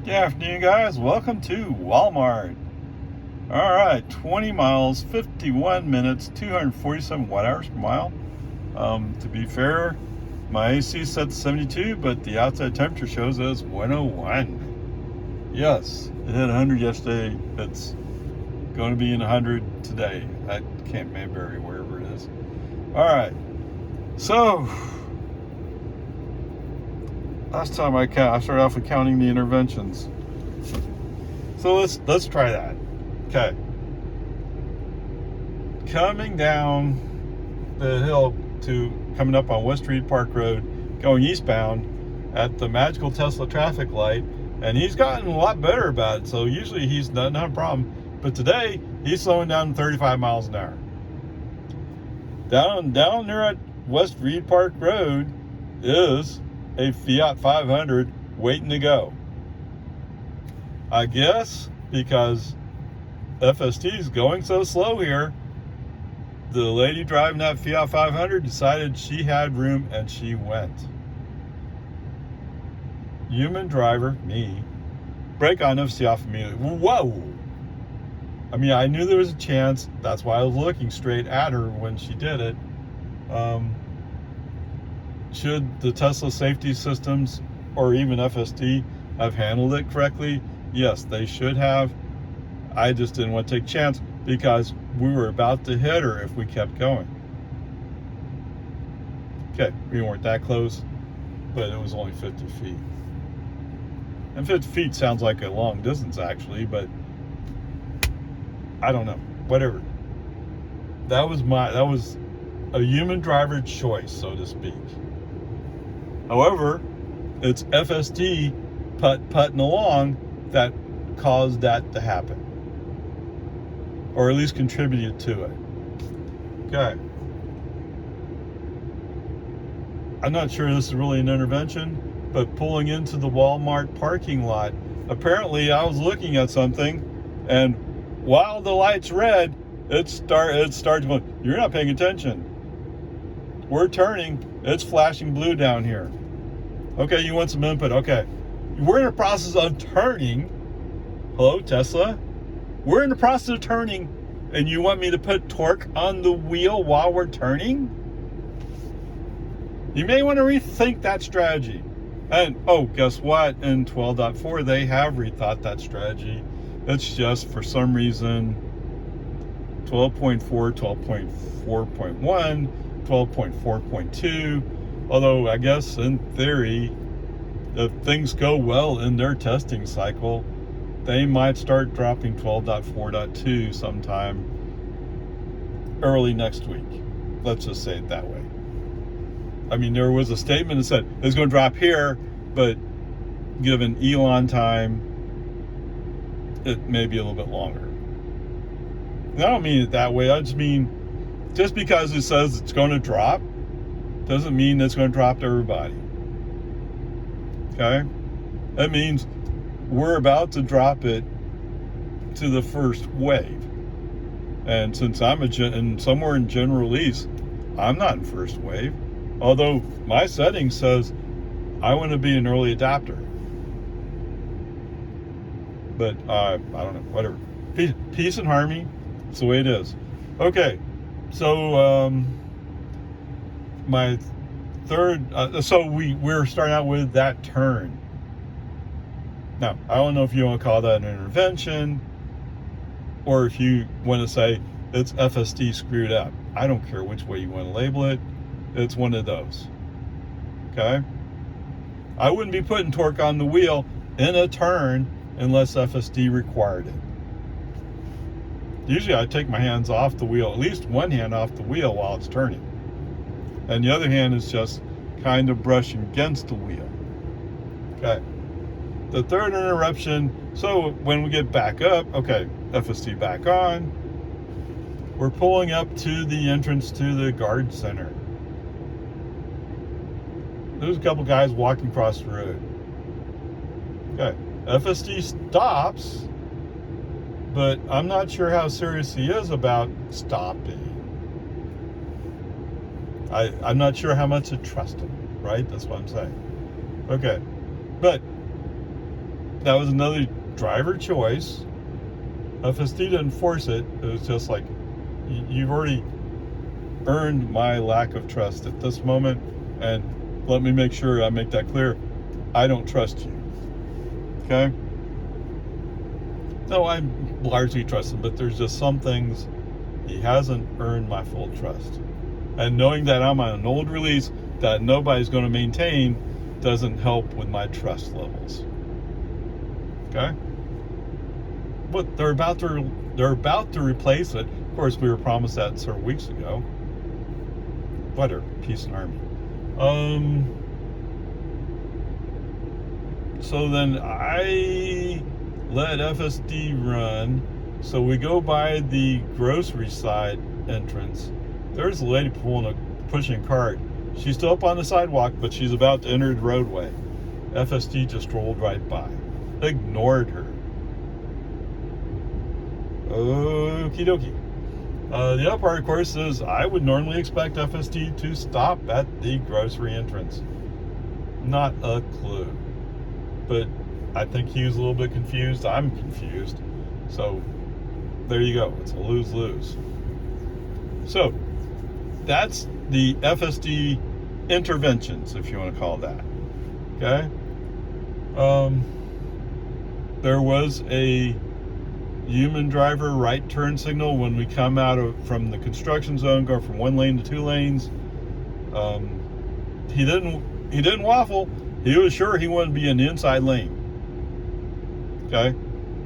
Good afternoon, guys. Welcome to Walmart. All right, 20 miles, 51 minutes, 247 watt hours per mile. To be fair, my AC is set to 72, but the outside temperature shows as 101. Yes, it hit 100 yesterday. It's going to be in 100 today at Camp Mayberry, wherever it is. All right, so last time I started off with counting the interventions. So let's try that. Okay. Coming down the hill coming up on West Reed Park Road, going eastbound at the magical Tesla traffic light, and he's gotten a lot better about it. So usually he's not a problem, but today he's slowing down to 35 miles an hour. Down there at West Reed Park Road is a Fiat 500 waiting to go. I guess because FSD is going so slow here, the lady driving that Fiat 500 decided she had room and she went. Human driver, me, brake on FSD off immediately. Whoa! I mean, I knew there was a chance. That's why I was looking straight at her when she did it. Should the Tesla safety systems or even FSD have handled it correctly? Yes, they should have. I just didn't want to take a chance because we were about to hit her if we kept going. Okay, we weren't that close, but it was only 50 feet. And 50 feet sounds like a long distance actually, but I don't know, whatever. That was a human driver choice, so to speak. However, it's FSD putting along that caused that to happen, or at least contributed to it. Okay. I'm not sure this is really an intervention, but pulling into the Walmart parking lot, apparently I was looking at something, and while the light's red, it starts going, you're not paying attention. We're turning, it's flashing blue down here. Okay, you want some input. Okay. We're in the process of turning. Hello, Tesla? We're in the process of turning, and you want me to put torque on the wheel while we're turning? You may want to rethink that strategy. And, oh, guess what? In 12.4, they have rethought that strategy. It's just, for some reason, 12.4, 12.4.1, 12.4.2, although I guess in theory, if things go well in their testing cycle, they might start dropping 12.4.2 sometime early next week. Let's just say it that way. I mean, there was a statement that said it's going to drop here, but given Elon time, it may be a little bit longer. And I don't mean it that way. I just mean, just because it says it's going to drop doesn't mean it's going to drop to everybody. Okay? That means we're about to drop it to the first wave. And since I'm somewhere in general release, I'm not in first wave. Although my setting says I want to be an early adopter. But I don't know, whatever. Peace and harmony. It's the way it is. Okay. So my third, so we're starting out with that turn. Now, I don't know if you want to call that an intervention, or if you want to say it's FSD screwed up. I don't care which way you want to label it. It's one of those. Okay? I wouldn't be putting torque on the wheel in a turn unless FSD required it. Usually I take my hands off the wheel, at least one hand off the wheel while it's turning. And the other hand is just kind of brushing against the wheel. Okay. The third interruption, so when we get back up, okay, FSD back on, we're pulling up to the entrance to the guard center. There's a couple guys walking across the road. Okay, FSD stops, but I'm not sure how serious he is about stopping. I'm not sure how much to trust him, right? That's what I'm saying. Okay, but that was another driver choice. FSD didn't force it. It was just like, you've already earned my lack of trust at this moment, and let me make sure I make that clear. I don't trust you. Okay? No, I largely trust him, but there's just some things he hasn't earned my full trust. And knowing that I'm on an old release that nobody's going to maintain doesn't help with my trust levels. Okay? But they're about to replace it. Of course, we were promised that several weeks ago. Whatever, peace and harmony. So then I let FSD run. So we go by the grocery side entrance. There's a lady pushing a cart. She's still up on the sidewalk, but she's about to enter the roadway. FSD just rolled right by. Ignored her. Okie dokie. The other part, of course, is I would normally expect FSD to stop at the grocery entrance. Not a clue. But I think he was a little bit confused. I'm confused. So there you go. It's a lose-lose. So that's the FSD interventions, if you want to call that. Okay? There was a human driver right turn signal when we come from the construction zone, go from one lane to two lanes. He didn't waffle. He was sure he wanted to be in the inside lane. Okay?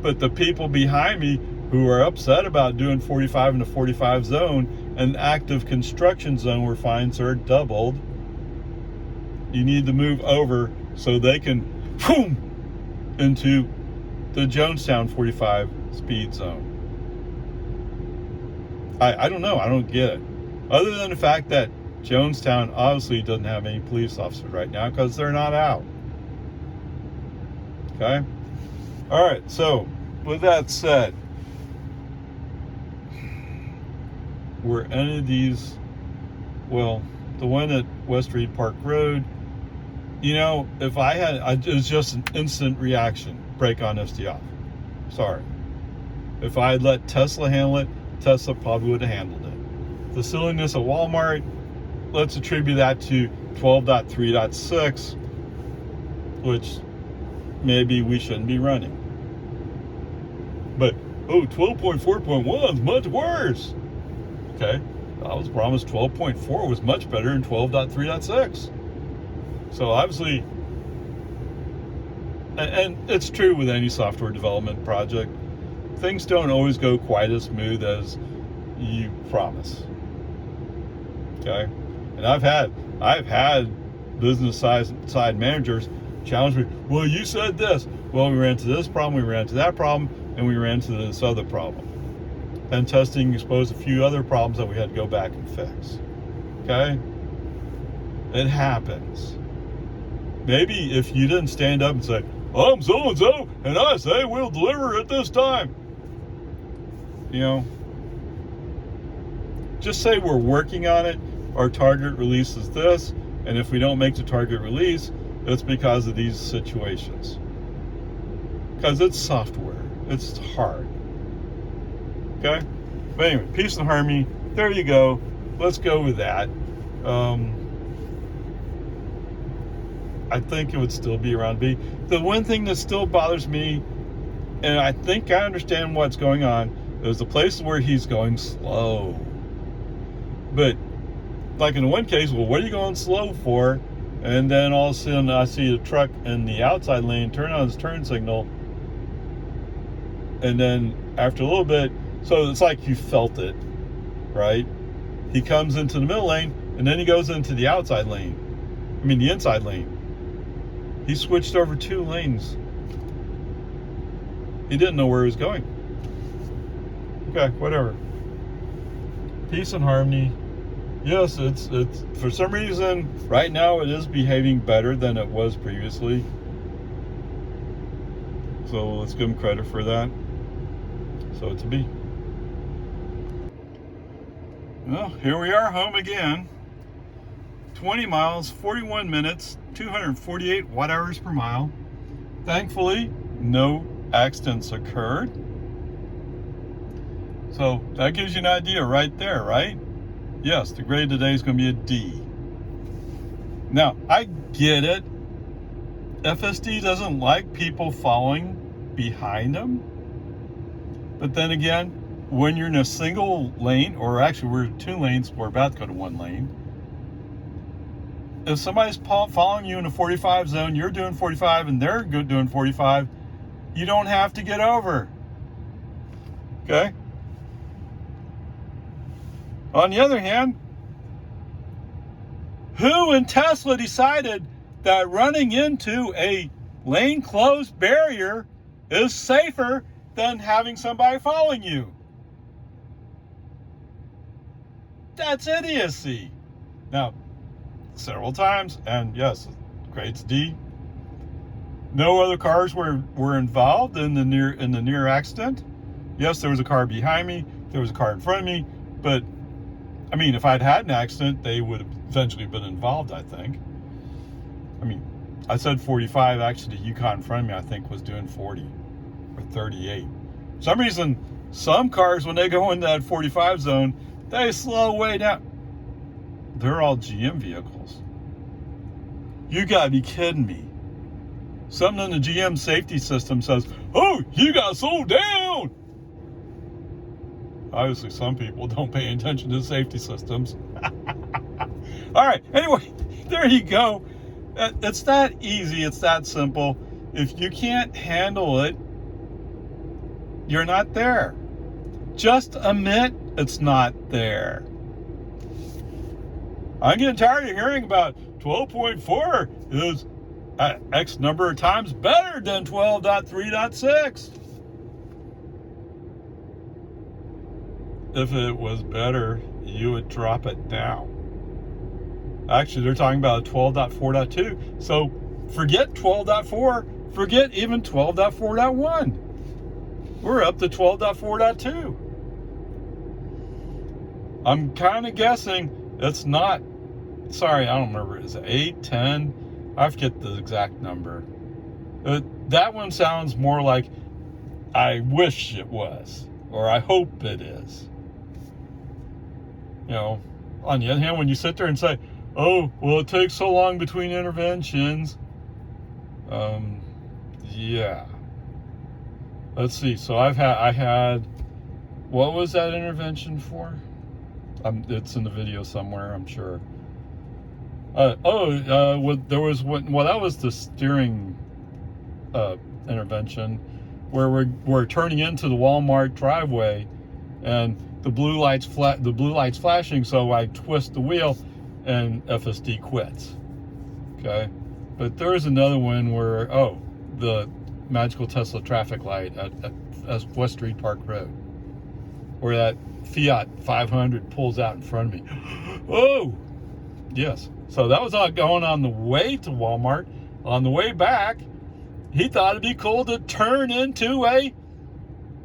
But the people behind me who are upset about doing 45 in the 45 zone, an active construction zone where fines are doubled, you need to move over so they can boom into the Jonestown 45 speed zone. I don't know. I don't get it. Other than the fact that Jonestown obviously doesn't have any police officers right now because they're not out. Okay? All right. So, with that said, were any of these, well, the one at West Reed Park Road, you know, if I had, it was just an instant reaction, brake on FSD off. Sorry. If I had let Tesla handle it, Tesla probably would have handled it. The silliness of Walmart, let's attribute that to 12.3.6, which maybe we shouldn't be running. But, 12.4.1 is much worse. Okay, I was promised 12.4 was much better than 12.3.6. So obviously, and it's true with any software development project, things don't always go quite as smooth as you promise. Okay, and I've had business side managers challenge me. Well, you said this. Well, we ran into this problem, we ran into that problem, and we ran into this other problem. And testing exposed a few other problems that we had to go back and fix. Okay? It happens. Maybe if you didn't stand up and say, I'm so-and-so, and I say we'll deliver at this time. You know, just say we're working on it, our target release is this, and if we don't make the target release, it's because of these situations. Because it's software. It's hard. Okay? But anyway, peace and harmony. There you go. Let's go with that. I think it would still be around B. The one thing that still bothers me, and I think I understand what's going on, is the places where he's going slow. But, like in one case, well, what are you going slow for? And then all of a sudden I see a truck in the outside lane turn on his turn signal. And then after a little bit, so it's like you felt it, right? He comes into the middle lane, and then he goes into the outside lane. I mean, the inside lane. He switched over 2 lanes. He didn't know where he was going. Okay, whatever. Peace and harmony. Yes, it's for some reason, right now it is behaving better than it was previously. So let's give him credit for that. So it's a B. Well, here we are home again. 20 miles, 41 minutes, 248 watt hours per mile. Thankfully, no accidents occurred. So that gives you an idea right there, right? Yes, the grade today is going to be a D. Now, I get it. FSD doesn't like people following behind them. But then again, when you're in a single lane, or actually we're in 2 lanes, we're about to go to 1 lane. If somebody's following you in a 45 zone, you're doing 45 and they're doing 45, you don't have to get over. Okay? On the other hand, who in Tesla decided that running into a lane closed barrier is safer than having somebody following you? That's idiocy. Now, several times, and yes, grades D. No other cars were involved in the near accident. Yes, there was a car behind me, there was a car in front of me, but I mean, if I'd had an accident, they would have eventually been involved, I think. I mean, I said 45, actually the Yukon in front of me, I think, was doing 40 or 38. For some reason, some cars, when they go into that 45 zone, they slow way down. They're all GM vehicles. You gotta be kidding me. Something in the GM safety system says, oh, you gotta slow down. Obviously, some people don't pay attention to safety systems. All right, anyway, there you go. It's that easy, it's that simple. If you can't handle it, you're not there. Just admit it's not there. I'm getting tired of hearing about 12.4 is X number of times better than 12.3.6. If it was better, you would drop it down. Actually, they're talking about 12.4.2. So forget 12.4, forget even 12.4.1. We're up to 12.4.2. I'm kind of guessing it's not, sorry, I don't remember, is it 8, 10? I forget the exact number. That one sounds more like I wish it was, or I hope it is. You know, on the other hand, when you sit there and say, oh, well, it takes so long between interventions. Yeah. Let's see. So I had, what was that intervention for? It's in the video somewhere, I'm sure. There was one, well, that was the steering intervention where we're turning into the Walmart driveway, and the blue light's flashing, so I twist the wheel and FSD quits. Okay, but there is another one where the magical Tesla traffic light at West Street Park Road, where that Fiat 500 pulls out in front of me. Oh, yes. So that was going on the way to Walmart. On the way back, he thought it'd be cool to turn into a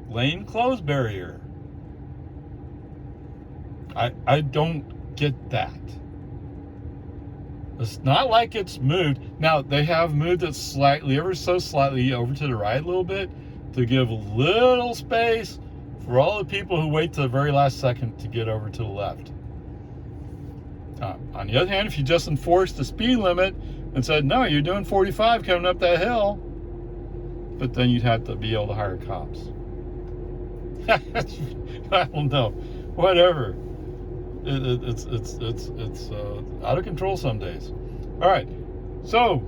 lane closed barrier. I don't get that. It's not like it's moved. Now, they have moved it slightly, ever so slightly, over to the right a little bit to give a little space for all the people who wait to the very last second to get over to the left. On the other hand, if you just enforced the speed limit and said, no, you're doing 45 coming up that hill, but then you'd have to be able to hire cops. I don't know. Whatever. It's out of control some days. All right. So,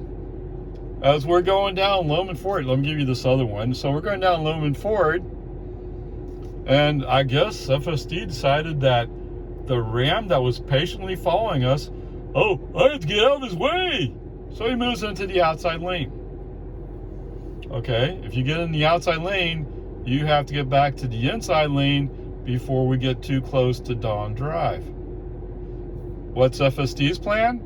as we're going down Loman Ford, let me give you this other one. So we're going down Loman Ford, and I guess FSD decided that the Ram that was patiently following us, I have to get out of his way. So he moves into the outside lane. Okay, if you get in the outside lane, you have to get back to the inside lane before we get too close to Dawn Drive. What's FSD's plan?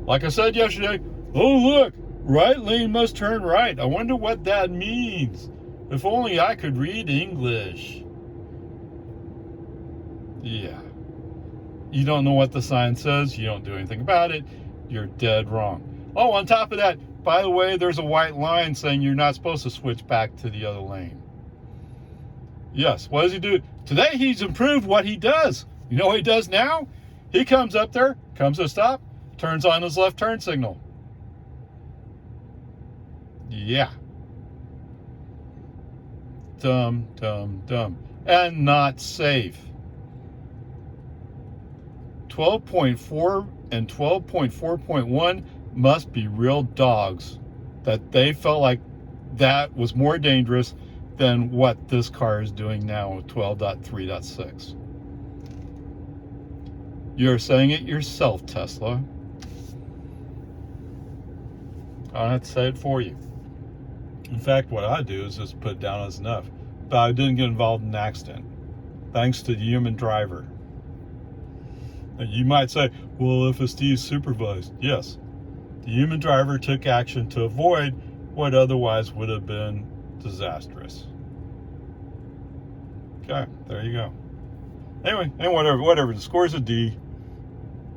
Like I said yesterday, look, right lane must turn right. I wonder what that means. If only I could read English. Yeah. You don't know what the sign says, you don't do anything about it, you're dead wrong. On top of that, by the way, there's a white line saying you're not supposed to switch back to the other lane. Yes, what does he do? Today he's improved what he does. You know what he does now? He comes up there, comes to a stop, turns on his left turn signal. Yeah. Dumb, dumb, dumb. And not safe. 12.4 and 12.4.1 must be real dogs, that they felt like that was more dangerous than what this car is doing now with 12.3.6. You're saying it yourself, Tesla. I don't have to say it for you. In fact, what I do is just put it down as enough. But I didn't get involved in an accident, thanks to the human driver. And you might say, well, FSD is supervised. Yes, the human driver took action to avoid what otherwise would have been disastrous. Okay, there you go. Anyway, and whatever. The score's a D.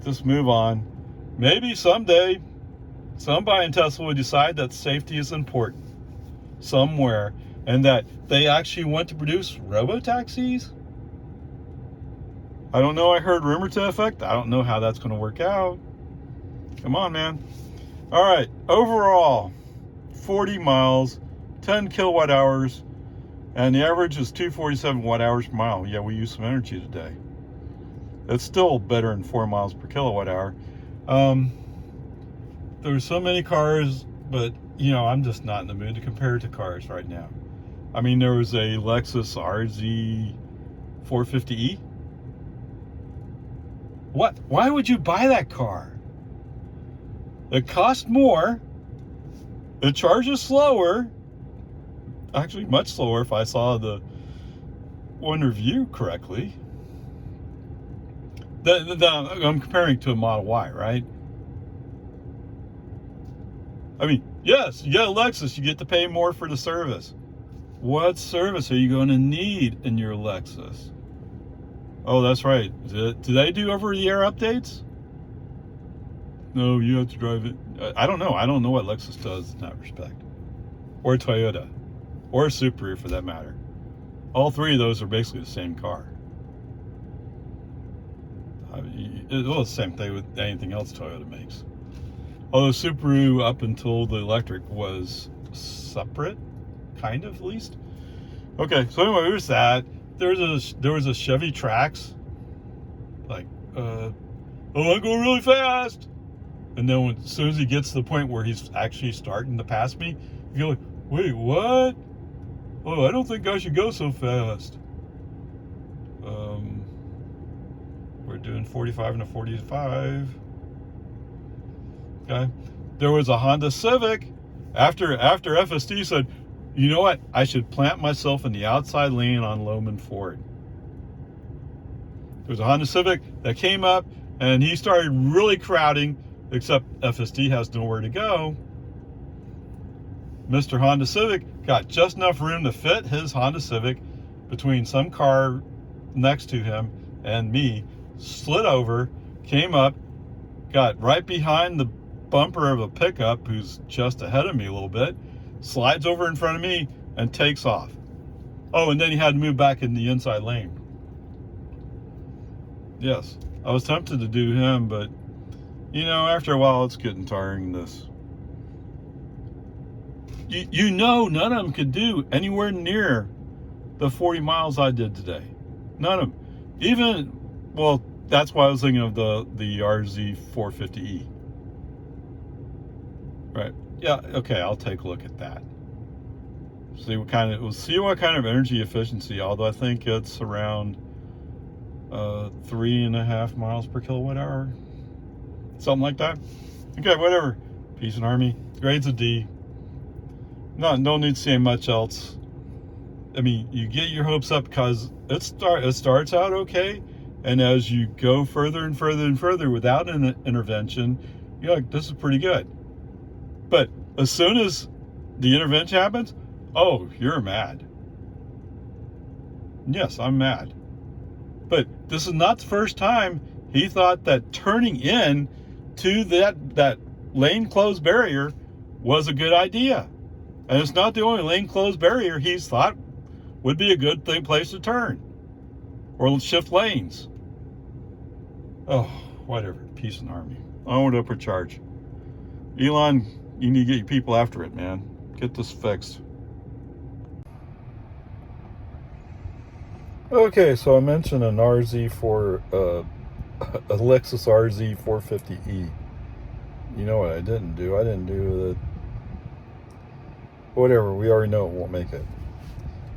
Just move on. Maybe someday somebody in Tesla will decide that safety is important somewhere, and that they actually want to produce robo-taxis. I don't know. I heard rumor to effect. I don't know how that's going to work out. Come on, man. All right. Overall, 40 miles, 10 kilowatt hours, and the average is 247 watt hours per mile. Yeah, we use some energy today. It's still better than 4 miles per kilowatt hour. There's so many cars, but I'm just not in the mood to compare it to cars right now. I mean, there was a Lexus RZ 450e. What? Why would you buy that car? It costs more. It charges slower. Actually, much slower if I saw the one review correctly. I'm comparing to a Model Y, right? I mean, yes, you get a Lexus, you get to pay more for the service. What service are you going to need in your Lexus? Oh, that's right. Do they do over-the-air updates? No, you have to drive it. I don't know. I don't know what Lexus does in that respect. Or Toyota. Or Subaru, for that matter. All three of those are basically the same car. It's the same thing with anything else Toyota makes. Although Subaru, up until the electric, was separate, kind of, at least. Okay, so anyway, there's that. There was a Chevy Trax, like, I'm going really fast. And then as soon as he gets to the point where he's actually starting to pass me, you're like, wait, what? Oh, I don't think I should go so fast. We're doing 45 and a 45. Okay. There was a Honda Civic. After FSD said, you know what? I should plant myself in the outside lane on Lohman Ford. There was a Honda Civic that came up, and he started really crowding, except FSD has nowhere to go. Mr. Honda Civic got just enough room to fit his Honda Civic between some car next to him and me, slid over, came up, got right behind the bumper of a pickup who's just ahead of me a little bit, slides over in front of me, and takes off. Oh, and then he had to move back in the inside lane. Yes, I was tempted to do him, but after a while it's getting tiring, this. None of them could do anywhere near the 40 miles I did today. None of them. That's why I was thinking of the RZ 450e. Right. Yeah, okay, I'll take a look at that. See what kind of energy efficiency, although I think it's around 3.5 miles per kilowatt hour. Something like that. Okay, whatever. Peace and Army. Grades a D. No need to say much else. I mean, you get your hopes up because it starts out okay, and as you go further and further and further without an intervention, you're like, this is pretty good. But as soon as the intervention happens, oh, you're mad. Yes, I'm mad. But this is not the first time he thought that turning in to that lane closed barrier was a good idea. And it's not the only lane closed barrier he's thought would be a good place to turn or shift lanes. Oh, whatever. Peace and harmony. Onward, upward charge. Elon, you need to get your people after it, man. Get this fixed. Okay, so I mentioned an a Lexus RZ 450e. You know what I didn't do? I didn't do the... Whatever, we already know it won't make it.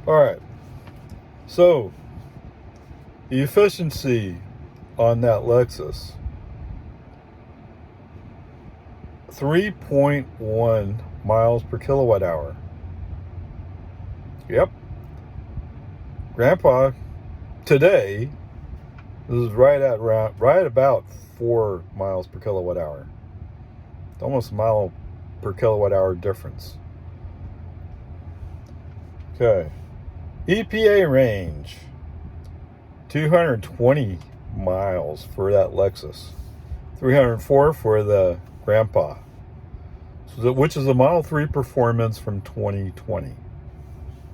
Alright, so the efficiency on that Lexus, 3.1 miles per kilowatt hour. Yep. Grandpa, today, this is right about 4 miles per kilowatt hour. It's almost a mile per kilowatt hour difference. Okay. EPA range, 220 miles for that Lexus. 304 for the Grandpa. So which is a Model 3 performance from 2020.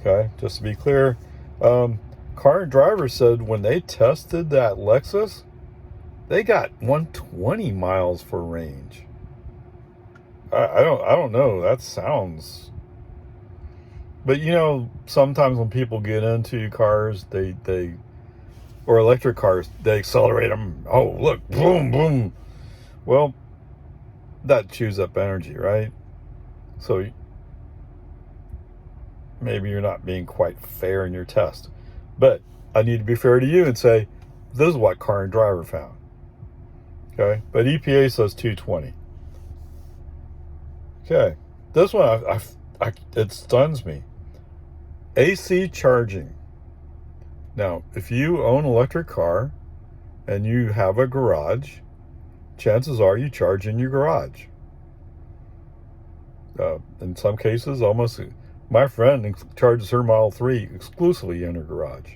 Okay, just to be clear. Car and Driver said when they tested that Lexus, they got 120 miles for range. I don't know. That sounds... But you know, sometimes when people get into cars, or electric cars, they accelerate them. Oh, look, boom, boom. Well, that chews up energy, right? So maybe you're not being quite fair in your test. But I need to be fair to you and say, this is what Car and Driver found. Okay, but EPA says 220. Okay, this one, it stuns me. AC charging. Now, if you own an electric car and you have a garage, chances are you charge in your garage. In some cases, almost... My friend charges her Model 3 exclusively in her garage.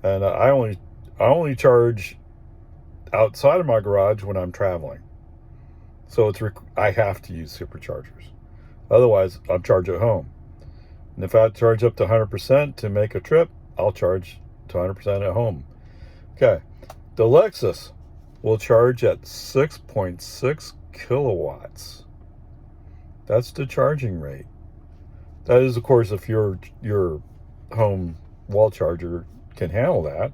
And I only charge outside of my garage when I'm traveling. So I have to use superchargers. Otherwise, I'll charge at home. And if I charge up to 100% to make a trip, I'll charge to 100% at home. Okay. The Lexus will charge at 6.6 kilowatts. That's the charging rate. That is, of course, if your home wall charger can handle that.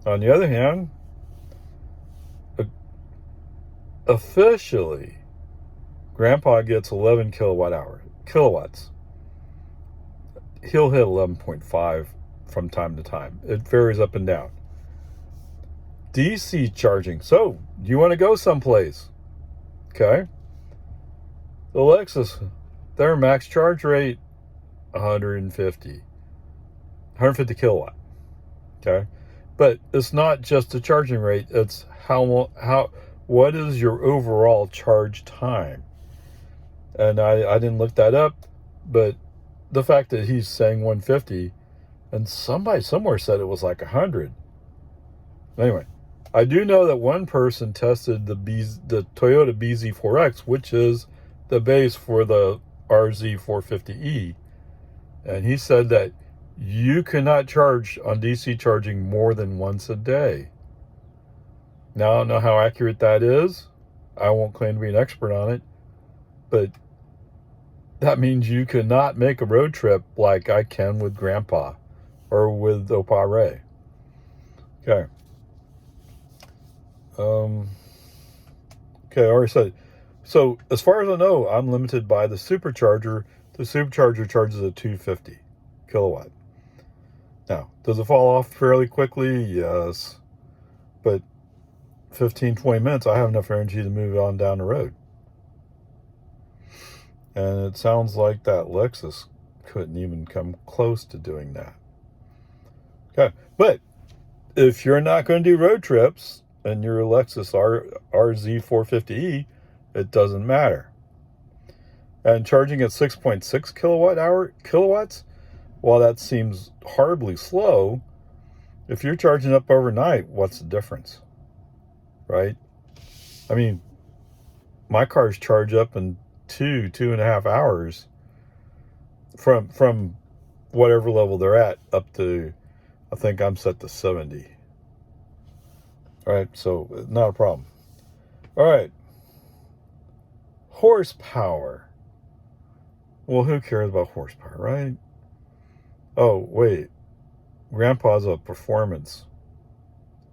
On the other hand, officially, Grandpa gets 11 kilowatts. He'll hit 11.5 from time to time. It varies up and down. DC charging. So, you want to go someplace? Okay. The Lexus, their max charge rate, 150 kilowatt. Okay, but it's not just the charging rate. It's what is your overall charge time? And I didn't look that up, but the fact that he's saying 150, and somebody somewhere said it was like 100. Anyway, I do know that one person tested the Toyota BZ4X, which is the base for the RZ 450e, and he said that you cannot charge on DC charging more than once a day. Now, I don't know how accurate that is. I won't claim to be an expert on it, but that means you cannot make a road trip like I can with Grandpa or with Opa Ray. Okay. Okay, I already said. So, as far as I know, I'm limited by the supercharger. The supercharger charges at 250 kilowatt. Now, does it fall off fairly quickly? Yes. But 15-20 minutes, I have enough energy to move on down the road. And it sounds like that Lexus couldn't even come close to doing that. Okay, but if you're not going to do road trips and your Lexus RZ 450e, it doesn't matter. And charging at 6.6 kilowatts, while that seems horribly slow, if you're charging up overnight, what's the difference? Right? I mean, my cars charge up in two and a half hours from whatever level they're at up to, I think I'm set to 70. All right, so not a problem. All right. Horsepower. Well, who cares about horsepower, right? Oh, wait. Grandpa's a performance.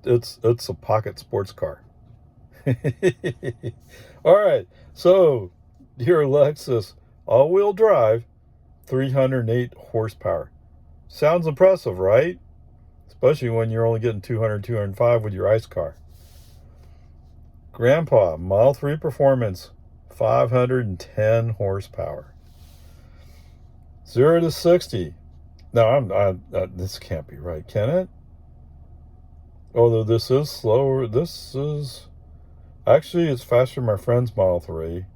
It's a pocket sports car. All right. So, your Lexus all-wheel drive, 308 horsepower. Sounds impressive, right? Especially when you're only getting 200, 205 with your ICE car. Grandpa, Model 3 Performance, 510 horsepower. 0 to 60. No, this can't be right, can it? Although this is slower. This is... Actually, it's faster than my friend's Model 3.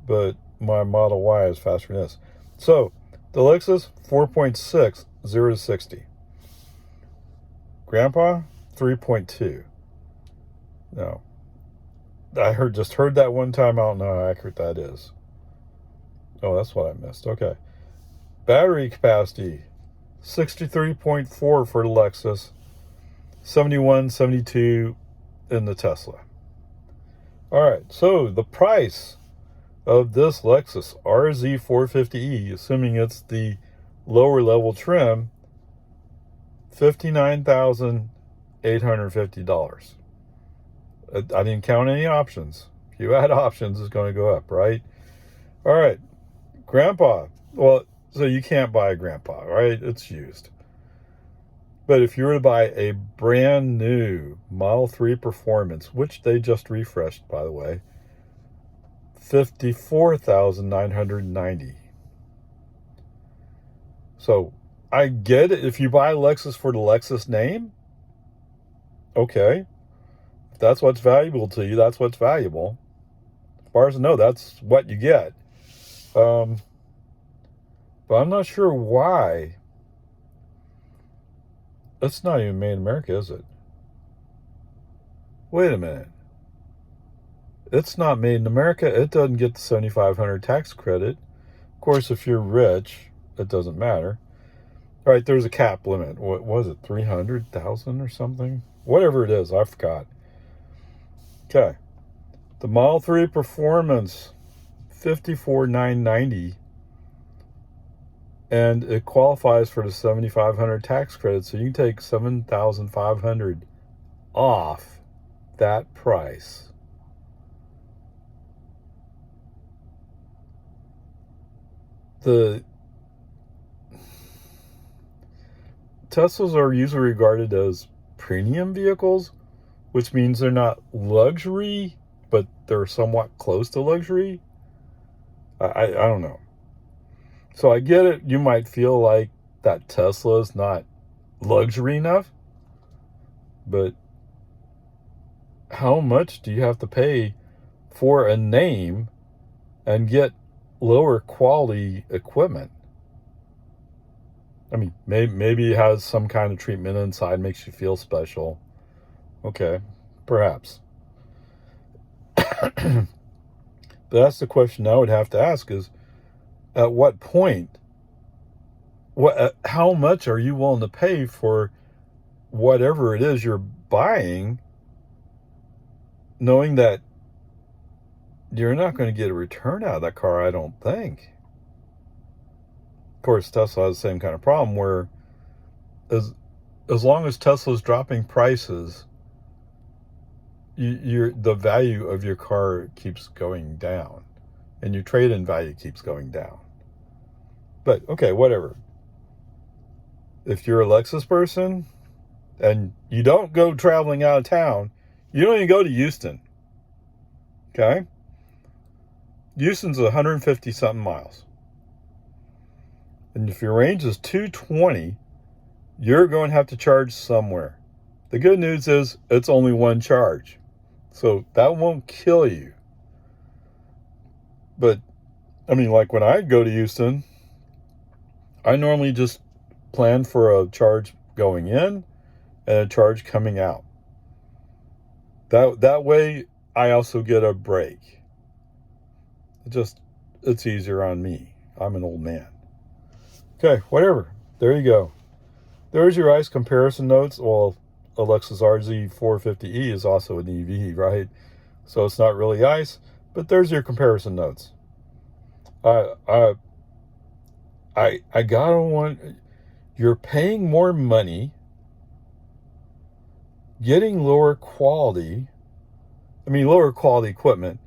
But my Model Y is faster than this. So, the Lexus, 4.6, 0 to 60. Grandpa, 3.2. No. I just heard that one time. I don't know how accurate that is. Oh, that's what I missed. Okay. Battery capacity, 63.4 for the Lexus, 71, 72 in the Tesla. All right, so the price of this Lexus RZ 450e, assuming it's the lower level trim, $59,850. I didn't count any options. If you add options, it's going to go up, right? All right, Grandpa. Well, so you can't buy a Grandpa, right? It's used. But if you were to buy a brand new Model 3 Performance, which they just refreshed, by the way, $54,990. So I get it. If you buy Lexus for the Lexus name, okay. If that's what's valuable to you, that's what's valuable. As far as I know, that's what you get. But I'm not sure why. It's not even made in America, is it? Wait a minute. It's not made in America. It doesn't get the $7,500 tax credit. Of course, if you're rich, it doesn't matter. All right, there's a cap limit. What was it, 300,000 or something? Whatever it is, I forgot. Okay. The Model 3 Performance, $54,990. And it qualifies for the $7,500 tax credit, so you can take $7,500 off that price. The Teslas are usually regarded as premium vehicles, which means they're not luxury, but they're somewhat close to luxury. I don't know. So I get it. You might feel like that Tesla is not luxury enough, but how much do you have to pay for a name and get lower quality equipment? I mean, maybe it has some kind of treatment inside, makes you feel special. Okay, perhaps. But that's the question I would have to ask is, at what point, how much are you willing to pay for whatever it is you're buying, knowing that you're not going to get a return out of that car, I don't think. Of course, Tesla has the same kind of problem where as long as Tesla's dropping prices, the value of your car keeps going down and your trade-in value keeps going down. But, okay, whatever. If you're a Lexus person and you don't go traveling out of town, you don't even go to Houston. Okay? Houston's 150-something miles. And if your range is 220, you're going to have to charge somewhere. The good news is it's only one charge. So that won't kill you. But, I mean, like when I go to Houston, I normally just plan for a charge going in and a charge coming out. That way, I also get a break. It's easier on me. I'm an old man. Okay, whatever. There you go. There's your ICE comparison notes. Well, a Lexus RZ450E is also an EV, right? So it's not really ICE, but there's your comparison notes. I gotta want. You're paying more money, getting lower quality. Lower quality equipment.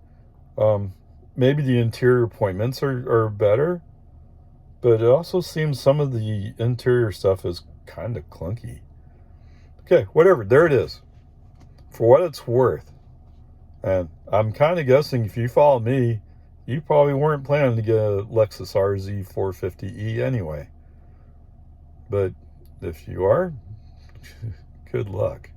Maybe the interior appointments are better, but it also seems some of the interior stuff is kind of clunky. Okay, whatever. There it is. For what it's worth. And I'm kind of guessing if you follow me, you probably weren't planning to get a Lexus RZ450E anyway. But if you are, good luck.